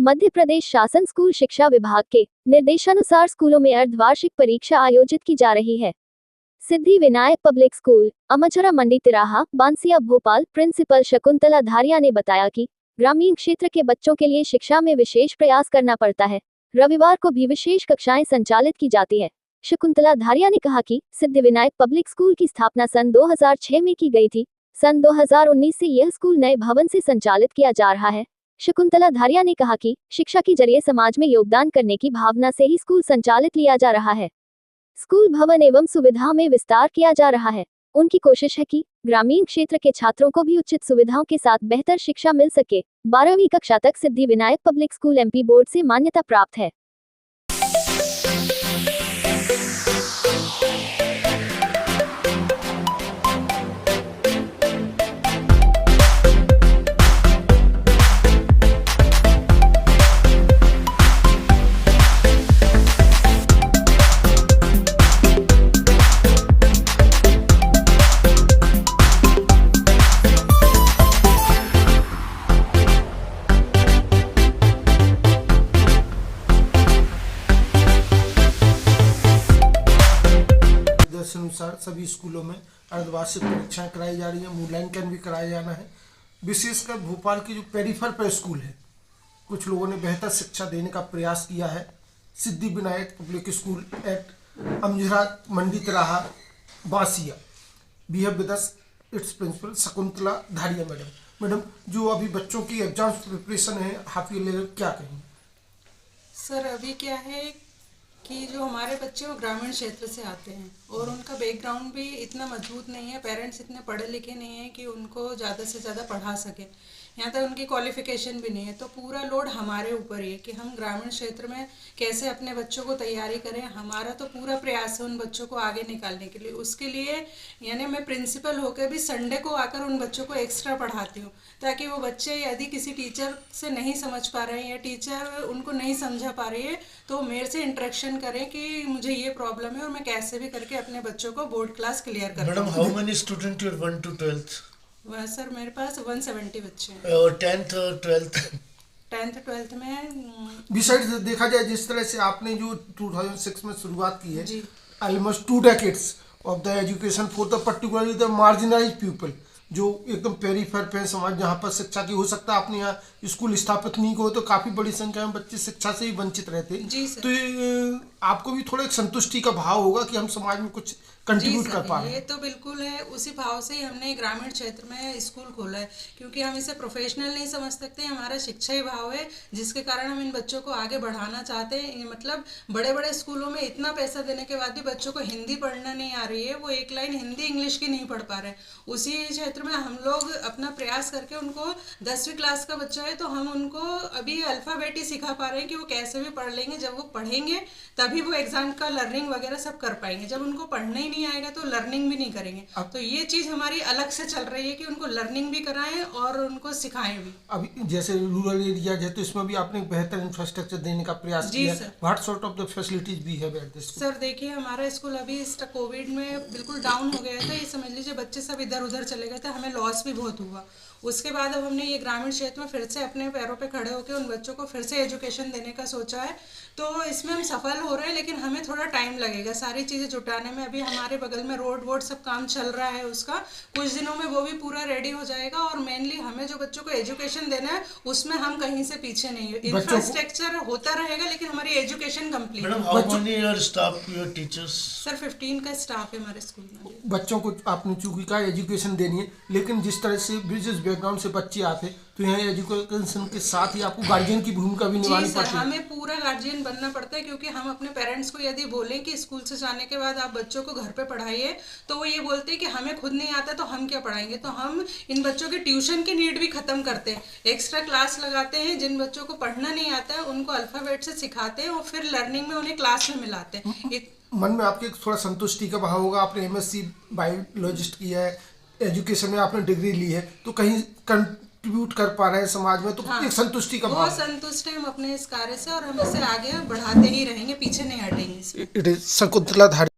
मध्य प्रदेश शासन स्कूल शिक्षा विभाग के निर्देशानुसार स्कूलों में अर्धवार्षिक परीक्षा आयोजित की जा रही है। Siddhi Vinayak public school, अमझरा Mandi Tiraha, Bansiya Bhopal principal Shakuntala धारिया ने बताया कि ग्रामीण क्षेत्र के बच्चों के लिए शिक्षा में विशेष प्रयास करना पड़ता है। रविवार को भी विशेष कक्षाएं संचालित की जाती है। शकुंतला धारिया ने कहा कि सिद्धि विनायक पब्लिक स्कूल की स्थापना सन 2006 में की गई थी। सन 2019 से यह स्कूल नए भवन से संचालित किया जा रहा है। शकुंतला धारिया ने कहा कि शिक्षा के जरिए समाज में योगदान करने की भावना से ही स्कूल संचालित लिया जा रहा है। स्कूल भवन एवं सुविधाओं में विस्तार किया जा रहा है। उनकी कोशिश है कि ग्रामीण क्षेत्र के छात्रों को भी उचित सुविधाओं के साथ बेहतर शिक्षा मिल सके। 12वीं कक्षा तक Siddhi Vinayak public school MP board से मान्यता प्राप्त है। अनुसार सभी स्कूलों में अर्धवार्षिक परीक्षाएं कराई जा रही है। मूल्यांकन भी कराया जाना है। विशेषकर भोपाल की जो पेरिफर पर स्कूल है, कुछ लोगों ने बेहतर शिक्षा देने का प्रयास किया है। Siddhi Vinayak public school at Amjhara Mandi Tiraha Bansiya, we have with us its principal Shakuntala Dhariya madam. जो अभी बच्चों की एग्जाम्स प्रिपरेशन है हाफ ईयर लेवल, क्या कहेंगे? सर अभी क्या है कि जो हमारे बच्चे वो ग्रामीण क्षेत्र से आते हैं और उनका बैकग्राउंड भी इतना मजबूत नहीं है, पेरेंट्स इतने पढ़े लिखे नहीं हैं कि उनको ज़्यादा से ज़्यादा पढ़ा सके, यहाँ तक उनकी क्वालिफिकेशन भी नहीं है। तो पूरा लोड हमारे ऊपर ही है कि हम ग्रामीण क्षेत्र में कैसे अपने बच्चों को तैयारी करें। हमारा तो पूरा प्रयास है उन बच्चों को आगे निकालने के लिए। उसके लिए यानी मैं प्रिंसिपल होकर भी संडे को आकर उन बच्चों को एक्स्ट्रा पढ़ाती हूँ, ताकि वो बच्चे यदि किसी टीचर से नहीं समझ पा रहे हैं या टीचर उनको नहीं समझा पा रही है तो मेरे से इंटरेक्शन करें कि मुझे ये प्रॉब्लम है और मैं कैसे भी करके अपने बच्चों को बोर्ड क्लास क्लियर करूँ। Madam, how many student your 1 to 12th? Sir मेरे पास 170 बच्चे हैं। और 10th और 12th? 10th 12th में बिसाइड्स देखा जाए जिस तरह से आपने जो 2006 में शुरुआत की है, जी, almost 2 decades of the education for the particularly the marginalised people, जो एकदम पेरीफेर पे समाज जहाँ पर शिक्षा की हो सकता है आपने यहाँ स्कूल स्थापित नहीं हो तो काफ़ी बड़ी संख्या में बच्चे शिक्षा से ही वंचित रहते हैं। जी सर। तो आपको भी थोड़ा एक संतुष्टि का भाव होगा कि हम समाज में कुछ कंट्रीब्यूट कर पा रहे हैं। ये तो बिल्कुल है। उसी भाव से ही हमने ग्रामीण क्षेत्र में स्कूल खोला है, क्योंकि हम इसे प्रोफेशनल नहीं समझ सकते। हमारा शिक्षा ही भाव है जिसके कारण हम इन बच्चों को आगे बढ़ाना चाहते हैं। मतलब बड़े बड़े स्कूलों में इतना पैसा देने के बाद भी बच्चों को हिंदी पढ़ना नहीं आ रही है, वो एक लाइन हिंदी इंग्लिश की नहीं पढ़ पा रहे। उसी क्षेत्र में हम लोग अपना प्रयास करके उनको 10वीं क्लास का बच्चा है तो हम उनको अभी अल्फ़ाबेट ही सिखा पा रहे हैं कि वो कैसे भी पढ़ लेंगे। जब वो पढ़ेंगे तभी वो एग्जाम का लर्निंग वगैरह सब कर पाएंगे। जब उनको पढ़ना ही नहीं आएगा तो लर्निंग भी नहीं करेंगे। तो ये चीज़ हमारी अलग से चल रही है कि उनको लर्निंग भी कराएं और उनको सिखाएं भी। अभी जैसे रूरल एरिया है तो इसमें भी आपने बेहतर इंफ्रास्ट्रक्चर देने का प्रयास किया। What sort of the facilities we have at this school? Sir देखिए, हमारा स्कूल अभी इस कोविड में बिल्कुल डाउन हो गया था। ये समझ लीजिए बच्चे सब इधर उधर चले गए थे, हमें लॉस भी बहुत हुआ। उसके बाद अब हमने ये ग्रामीण क्षेत्र में फिर से अपने पैरों पे खड़े होकर उन बच्चों को फिर से एजुकेशन देने का सोचा है। तो इसमें हम सफल हो रहे हैं, लेकिन हमें थोड़ा टाइम लगेगा सारी चीज़ें जुटाने में। अभी हमारे बगल में रोड वोड सब काम चल रहा है, उसका कुछ दिनों में वो भी पूरा रेडी हो जाएगा। और मेनली हमें जो बच्चों को एजुकेशन देना है उसमें हम कहीं से पीछे नहीं है। इंफ्रास्ट्रक्चर होता रहेगा लेकिन हमारी एजुकेशन कंप्लीट। सर 15 का स्टाफ है हमारे स्कूल में। बच्चों को आपने चूंकि कहा एजुकेशन देनी है, लेकिन जिस तरह से बिजनेस बैकग्राउंड से बच्चे आते तो यहाँ एजुकेशन के साथ ही आपको गार्जियन की भूमिका भी निभानी पड़ती है। हमें पूरा गार्जियन बनना पड़ता है, क्योंकि हम अपने पेरेंट्स को यदि बोलें कि स्कूल से जाने के बाद आप बच्चों को घर पे पढ़ाइए तो वो ये बोलते हैं कि हमें खुद नहीं आता तो हम क्या पढ़ाएंगे। तो हम इन बच्चों के ट्यूशन की नीड भी खत्म करते हैं, एक्स्ट्रा क्लास लगाते हैं। जिन बच्चों को पढ़ना नहीं आता है उनको अल्फाबेट से सिखाते हैं और फिर लर्निंग में उन्हें क्लास में मिलाते हैं। मन में आपके थोड़ा संतुष्टि का भाव होगा। आपने MSc बायोलॉजिस्ट किया है, एजुकेशन में आपने डिग्री ली है, तो कहीं कंट्रीब्यूट कर पा रहे हैं समाज में, तो एक संतुष्टि का भाव। बहुत संतुष्ट हैं हम अपने इस कार्य से और हम इसे आगे बढ़ाते ही रहेंगे, पीछे नहीं हटेंगे। It is Shakuntala Dharia.